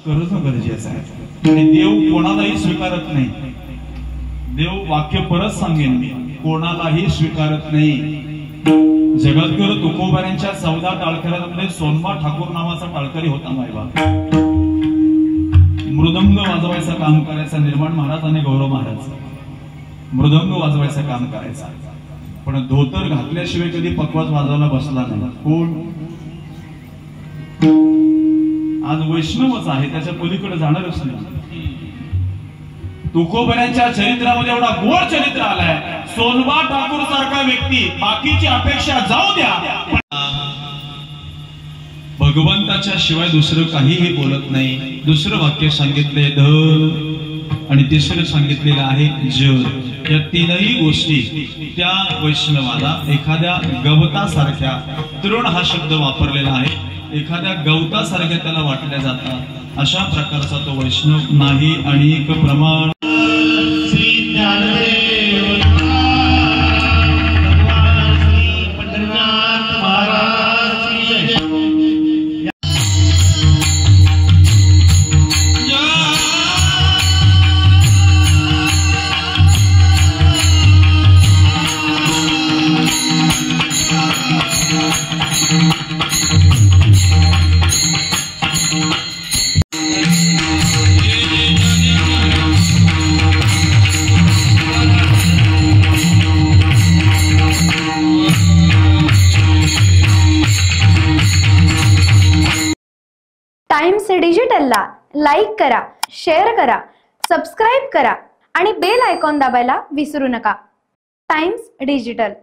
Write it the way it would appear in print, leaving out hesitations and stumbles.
करणं गरजेचं आहे। आणि देव कोणालाही स्वीकारत नाही। देव वाक्य परत सांगेन मी, कोणालाही स्वीकारत नाही। जगद्गुरु तुकोबारांच्या 14 टाळकऱ्यांमध्ये सोनमा ठाकूर नावाचा टाळकरी होता मायबा। मृदंग वाजवायचं काम करायचा निर्माण महाराज आणि गौरव महाराज, मृदंग वाजवायचं काम करायचा, पण धोतर घातल्याशिवाय कधी पकवाज वाजवायला बसला नाही। कोण? आज वैष्णवच आहे, त्याच्या पलीकडे जाणारच नाही। तुकोबारांच्या चरित्रामध्ये एवढा गोड चरित्र आलाय, सोनबा ठाकूर सारखा व्यक्ती, बाकीची अपेक्षा जाऊ द्या, भगवंताच्या शिवाय दुसरं काहीही बोलत नाही। दुसरं वाक्य सांगितले धन आणि तिसरं सांगितलेलं आहे जल। या तीनही गोष्टी त्या वैष्णवाला एखाद्या गवतासारख्या, तृण हा शब्द वापरलेला आहे, एखाद्या गवतासारख्या त्याला वाटल्या जातात। अशा प्रकारचा तो वैष्णव नाही। आणि एक प्रमाण टाइम्स डिजिटलला लाईक करा, शेअर करा, सबस्क्राईब करा आणि बेल आयकॉन दाबायला विसरू नका। Times digital.